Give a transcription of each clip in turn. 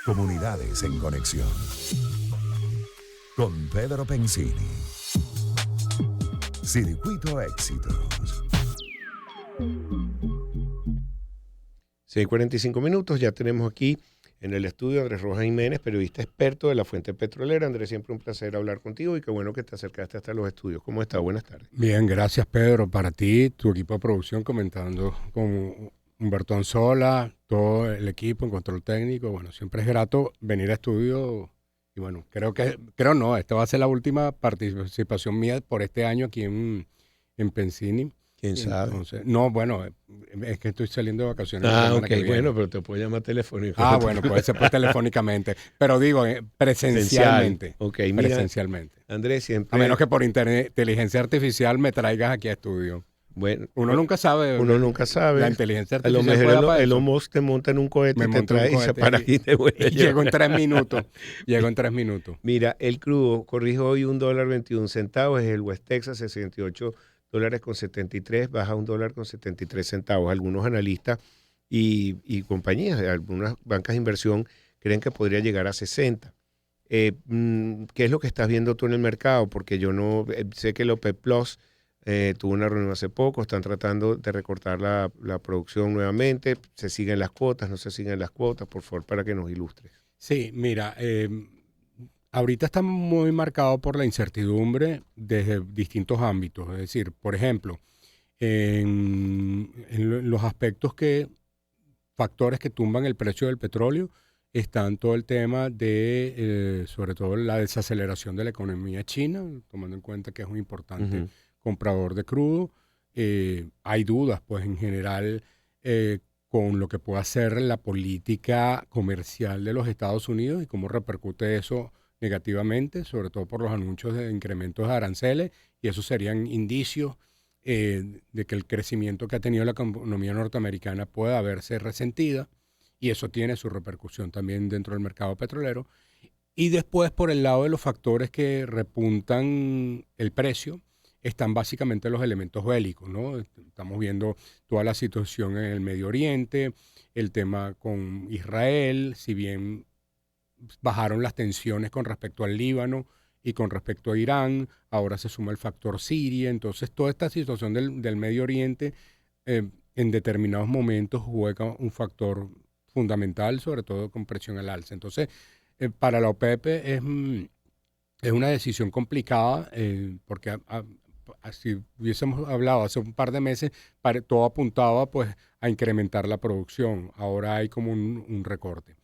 Comunidades en conexión. Con Pedro Pensini. Circuito Éxitos. 6:45, ya tenemos aquí en el estudio a Andrés Rojas Jiménez, periodista experto de la Fuente Petrolera. Andrés, siempre un placer hablar contigo y qué bueno que te acercaste hasta los estudios. ¿Cómo estás? Buenas tardes. Bien, gracias Pedro. Para ti, tu equipo de producción, comentando con Humberto Anzola, todo el equipo en control técnico. Bueno, siempre es grato venir a estudio y bueno, creo no, esta va a ser la última participación mía por este año aquí en Pensini. ¿Quién sabe? Entonces, no, bueno, es que estoy saliendo de vacaciones la Ah, semana ok, que viene. bueno, pero te puedo llamar telefónico. Ah, bueno, puede ser pues telefónicamente, pero digo presencialmente. Ok, mira, presencialmente. Andrés, siempre... A menos que por inteligencia artificial me traigas aquí a estudio. Bueno, Uno nunca sabe. Uno nunca sabe. La inteligencia A lo artificial mejor puede para Elon eso. Musk te monta en un cohete Me y te monto en un trae y se cohete para aquí y te vuelve a y llego llevar. en 3 minutos. Llego en 3 minutos. Mira, el crudo corrijo hoy $1.21, es el West Texas $68.73, baja $1.73. Algunos analistas y compañías, algunas bancas de inversión creen que podría llegar a 60. ¿Qué es lo que estás viendo tú en el mercado? Porque yo no sé que el OPEP Plus tuvo una reunión hace poco, están tratando de recortar la producción nuevamente, se siguen las cuotas, no se siguen las cuotas, por favor, para que nos ilustres. Sí, mira, ahorita está muy marcado por la incertidumbre desde distintos ámbitos. Es decir, por ejemplo, en los aspectos factores que tumban el precio del petróleo, están todo el tema de, sobre todo, la desaceleración de la economía china, tomando en cuenta que es un importante comprador de crudo. Hay dudas, pues, en general, con lo que pueda ser la política comercial de los Estados Unidos y cómo repercute eso negativamente, sobre todo por los anuncios de incrementos de aranceles, y esos serían indicios de que el crecimiento que ha tenido la economía norteamericana pueda verse resentida, y eso tiene su repercusión también dentro del mercado petrolero. Y después, por el lado de los factores que repuntan el precio, están básicamente los elementos bélicos, ¿no? Estamos viendo toda la situación en el Medio Oriente, el tema con Israel, si bien bajaron las tensiones con respecto al Líbano y con respecto a Irán, ahora se suma el factor Siria. Entonces, toda esta situación del Medio Oriente en determinados momentos juega un factor fundamental, sobre todo con presión al alza. Entonces, para la OPEP es una decisión complicada, porque si hubiésemos hablado hace un par de meses, todo apuntaba pues a incrementar la producción. Ahora hay como un recorte.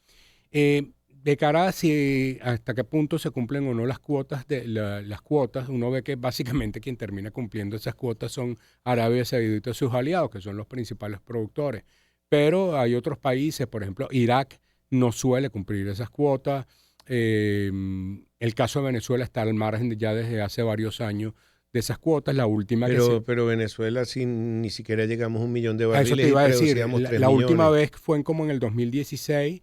De cara a hasta qué punto se cumplen o no las cuotas, las cuotas, uno ve que básicamente quien termina cumpliendo esas cuotas son Arabia Saudita y sus aliados, que son los principales productores. Pero hay otros países, por ejemplo, Irak no suele cumplir esas cuotas. El caso de Venezuela está al margen ya desde hace varios años de esas cuotas. La última pero Venezuela ni siquiera llegamos a 1 millón de a barriles. eso te iba a decir. La última vez fue como en el 2016,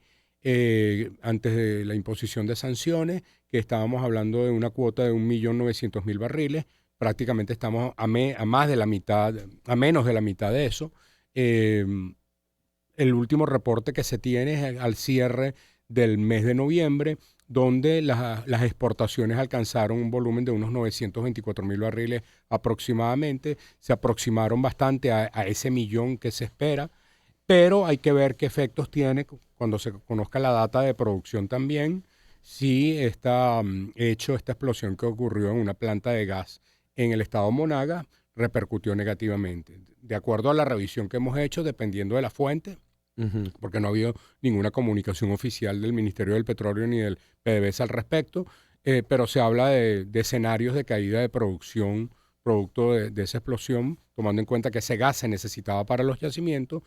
antes de la imposición de sanciones, que estábamos hablando de una cuota de 1.900.000 barriles. Prácticamente estamos a más de la mitad, a menos de la mitad de eso. El último reporte que se tiene es al cierre del mes de noviembre, donde las exportaciones alcanzaron un volumen de unos 924.000 barriles aproximadamente. Se aproximaron bastante a ese millón que se espera, pero hay que ver qué efectos tiene cuando se conozca la data de producción también, si esta explosión que ocurrió en una planta de gas en el estado Monagas repercutió negativamente. De acuerdo a la revisión que hemos hecho, dependiendo de la fuente, porque no ha habido ninguna comunicación oficial del Ministerio del Petróleo ni del PDVSA al respecto, pero se habla de escenarios de caída de producción producto de esa explosión, tomando en cuenta que ese gas se necesitaba para los yacimientos.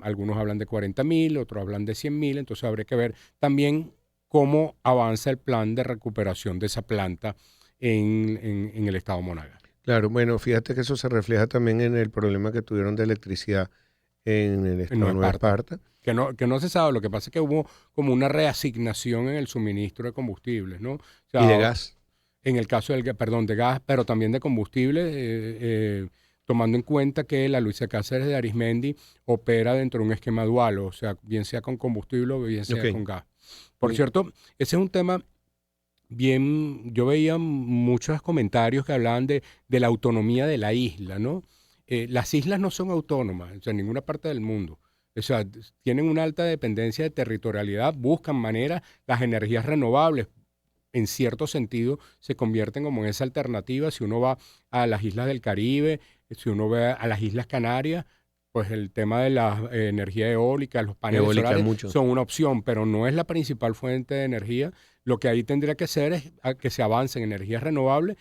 Algunos hablan de 40.000, otros hablan de 100.000, entonces habría que ver también cómo avanza el plan de recuperación de esa planta en el estado Monagas. Claro, bueno, fíjate que eso se refleja también en el problema que tuvieron de electricidad en el estado de Nueva Esparta. Que no se sabe, lo que pasa es que hubo como una reasignación en el suministro de combustibles, ¿no? O sea, y de gas. En el caso de gas, pero también de combustible, tomando en cuenta que la Luisa Cáceres de Arismendi opera dentro de un esquema dual, o sea, bien sea con combustible o bien sea con gas. Por Sí. cierto, ese es un tema bien, yo veía muchos comentarios que hablaban de la autonomía de la isla, ¿no? Las islas no son autónomas, o sea, en ninguna parte del mundo. O sea, tienen una alta dependencia de territorialidad, buscan maneras, las energías renovables, en cierto sentido, se convierten como en esa alternativa. Si uno va a las islas del Caribe, si uno ve a las Islas Canarias, pues el tema de la energía eólica, los paneles Eólica solares mucho. son una opción, pero no es la principal fuente de energía. Lo que ahí tendría que ser es que se avance en energías renovables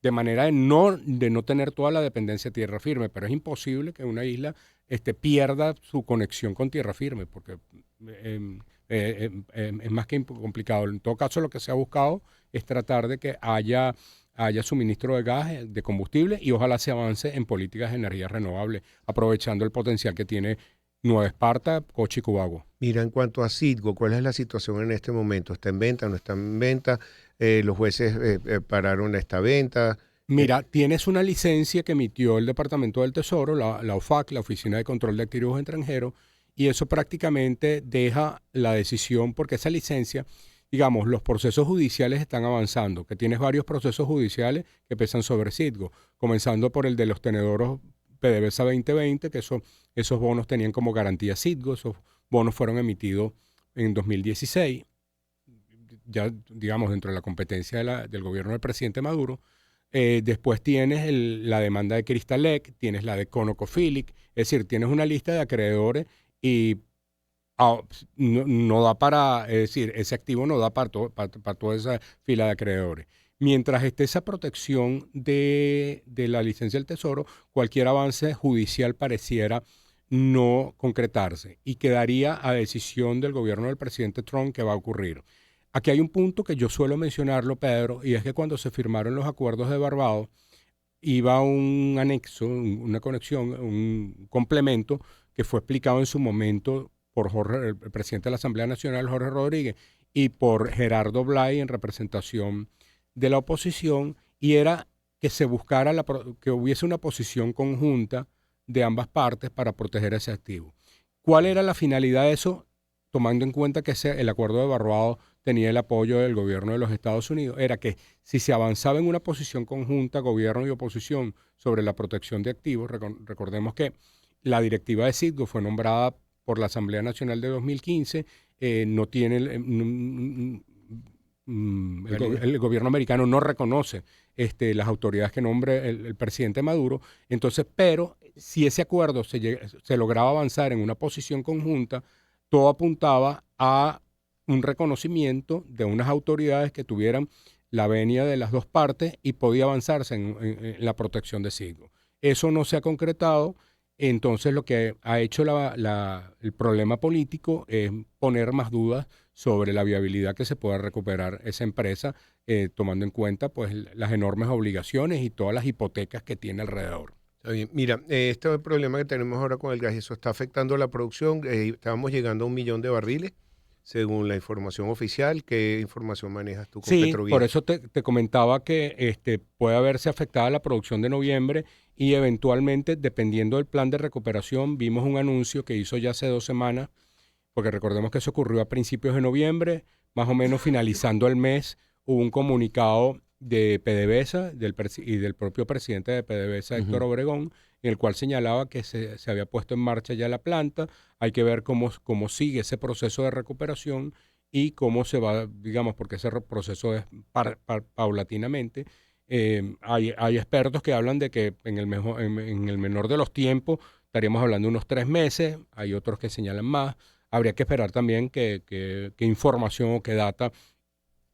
de manera de no tener toda la dependencia de tierra firme, pero es imposible que una isla pierda su conexión con tierra firme, porque es más que complicado. En todo caso, lo que se ha buscado es tratar de que haya suministro de gas, de combustible, y ojalá se avance en políticas de energías renovables, aprovechando el potencial que tiene Nueva Esparta, Coche y Cubago. Mira, en cuanto a Citgo, ¿cuál es la situación en este momento? ¿Está en venta? ¿No está en venta? Los jueces pararon esta venta. Mira, tienes una licencia que emitió el Departamento del Tesoro, la OFAC, la Oficina de Control de Activos Extranjeros, y eso prácticamente deja la decisión, porque esa licencia, digamos, los procesos judiciales están avanzando, que tienes varios procesos judiciales que pesan sobre Citgo, comenzando por el de los tenedores PDVSA 2020, que esos bonos tenían como garantía Citgo, esos bonos fueron emitidos en 2016, ya digamos dentro de la competencia del gobierno del presidente Maduro. Después tienes la demanda de Crystalec, tienes la de ConocoPhillips, es decir, tienes una lista de acreedores y no da para, es decir, ese activo no da para toda esa fila de acreedores. Mientras esté esa protección de la licencia del Tesoro, cualquier avance judicial pareciera no concretarse y quedaría a decisión del gobierno del presidente Trump qué va a ocurrir. Aquí hay un punto que yo suelo mencionarlo, Pedro, y es que cuando se firmaron los acuerdos de Barbados, iba un anexo, una conexión, un complemento que fue explicado en su momento por el presidente de la Asamblea Nacional, Jorge Rodríguez, y por Gerardo Blay en representación de la oposición, y era que se buscara que hubiese una posición conjunta de ambas partes para proteger ese activo. ¿Cuál era la finalidad de eso? Tomando en cuenta que el acuerdo de Barbados tenía el apoyo del gobierno de los Estados Unidos, era que si se avanzaba en una posición conjunta, gobierno y oposición, sobre la protección de activos, recordemos que la directiva de Citgo fue nombrada por la Asamblea Nacional de 2015, no tiene el gobierno americano no reconoce las autoridades que nombre el presidente Maduro. Entonces, pero si ese acuerdo se lograba avanzar en una posición conjunta, todo apuntaba a un reconocimiento de unas autoridades que tuvieran la venia de las dos partes y podía avanzarse en la protección de Citgo. Eso no se ha concretado, entonces lo que ha hecho el problema político es poner más dudas sobre la viabilidad que se pueda recuperar esa empresa, tomando en cuenta pues las enormes obligaciones y todas las hipotecas que tiene alrededor. Está bien. Mira, este problema que tenemos ahora con el gas, eso está afectando la producción. Estábamos llegando a 1 millón de barriles, según la información oficial. ¿Qué información manejas tú con Sí, Petrovía? por eso te comentaba que puede haberse afectada la producción de noviembre y eventualmente, dependiendo del plan de recuperación, vimos un anuncio que hizo ya hace 2 semanas, porque recordemos que eso ocurrió a principios de noviembre, más o menos finalizando el mes, hubo un comunicado de PDVSA y del propio presidente de PDVSA, Héctor Obregón, en el cual señalaba que se había puesto en marcha ya la planta. Hay que ver cómo sigue ese proceso de recuperación y cómo se va, digamos, porque ese proceso es paulatinamente. Hay expertos que hablan de que en el menor de los tiempos estaríamos hablando de unos 3 meses, hay otros que señalan más. Habría que esperar también qué información o qué data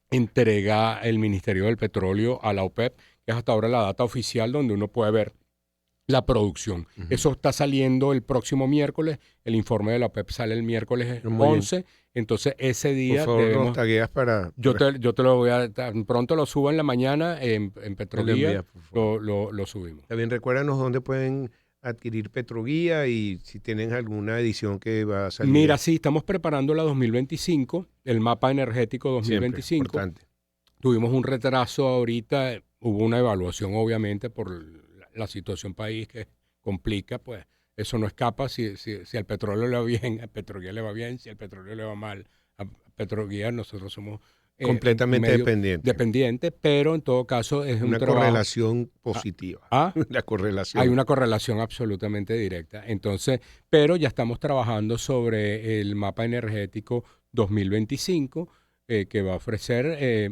entrega el Ministerio del Petróleo a la OPEP, que es hasta ahora la data oficial donde uno puede ver la producción. Eso está saliendo el próximo miércoles, el informe de la OPEP sale el miércoles Muy 11, entonces ese día Por favor, debemos... nos tagueas para... Yo te lo voy a... Pronto lo subo en la mañana en Petroguía, envías, por favor. lo subimos. También recuérdanos dónde pueden adquirir Petroguía y si tienen alguna edición que va a salir. Mira, sí, estamos preparando la 2025, el mapa energético 2025. Siempre, importante. Tuvimos un retraso ahorita, hubo una evaluación obviamente por la situación país que complica pues Eso no escapa. Si al petróleo le va bien, a Petroguía le va bien. Si al petróleo le va mal, a Petroguía nosotros somos completamente medio dependiente. pero en todo caso es Una un trabajo. correlación positiva. La correlación. Hay una correlación absolutamente directa. Entonces, pero ya estamos trabajando sobre el mapa energético 2025 que va a ofrecer.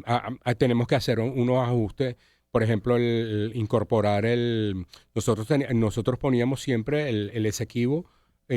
Tenemos que hacer unos ajustes. Por ejemplo, incorporar nosotros poníamos siempre el Esequibo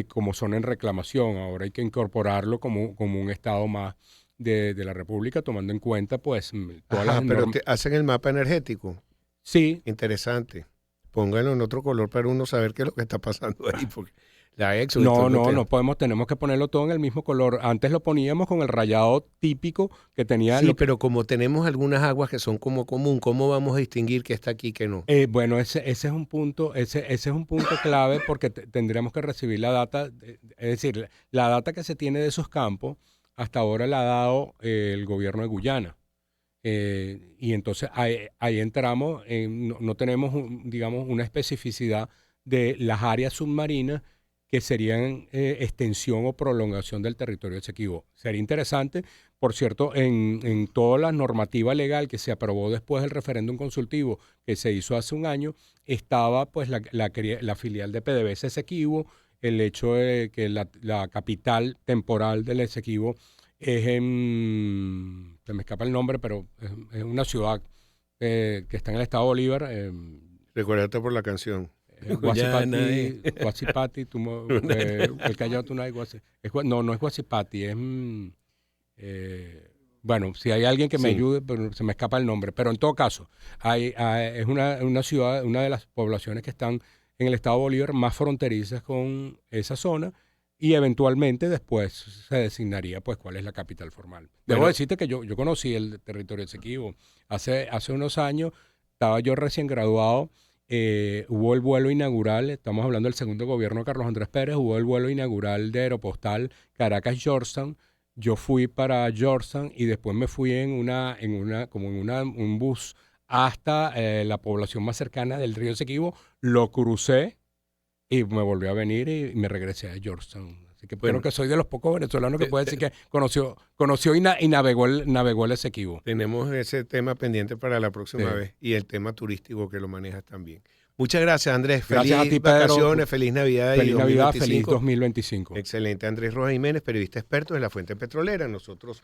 como zona en reclamación. Ahora hay que incorporarlo como un estado más de la República, tomando en cuenta pues todas las pero normas. hacen el mapa energético. Sí. Interesante. Pónganlo en otro color para uno saber qué es lo que está pasando ahí. Porque la Exxon. No podemos, tenemos que ponerlo todo en el mismo color. Antes lo poníamos con el rayado típico que tenía. Sí, pero como tenemos algunas aguas que son como común, ¿cómo vamos a distinguir qué está aquí y qué no? Bueno, ese es un punto, ese es un punto clave porque tendríamos que recibir la data, es decir, la data que se tiene de esos campos, hasta ahora la ha dado el gobierno de Guyana. Y entonces ahí entramos, no tenemos, digamos, una especificidad de las áreas submarinas que serían extensión o prolongación del territorio Esequibo. Sería interesante, por cierto, en toda la normativa legal que se aprobó después del referéndum consultivo que se hizo hace un año, estaba pues la filial de PDVSA Esequibo, el hecho de que la capital temporal del Esequibo es se me escapa el nombre, pero es una ciudad que está en el estado de Bolívar. Recuérdate por la canción. Guasipati, el Callao Tunay, no es Guasipati, es bueno, si hay alguien que me ayude, pero se me escapa el nombre, pero en todo caso, es una ciudad, una de las poblaciones que están en el estado de Bolívar más fronterizas con esa zona, y eventualmente después se designaría pues cuál es la capital formal. Debo decirte que yo conocí el territorio de Esequibo hace unos años, estaba yo recién graduado. Hubo el vuelo inaugural, estamos hablando del segundo gobierno de Carlos Andrés Pérez, hubo el vuelo inaugural de Aeropostal Caracas-Georgetown. Yo fui para Georgetown y después me fui en un bus hasta la población más cercana del río Esequibo, lo crucé y me volví a venir y me regresé a Georgetown. Así que creo que soy de los pocos venezolanos que puede decir que conoció y navegó el Esequibo. Tenemos ese tema pendiente para la próxima vez y el tema turístico que lo manejas también. Muchas gracias, Andrés. Gracias feliz a ti, Pedro. Vacaciones, feliz Navidad. Feliz Navidad, feliz 2025. Excelente. Andrés Rojas Jiménez, periodista experto en La Fuente Petrolera. Nosotros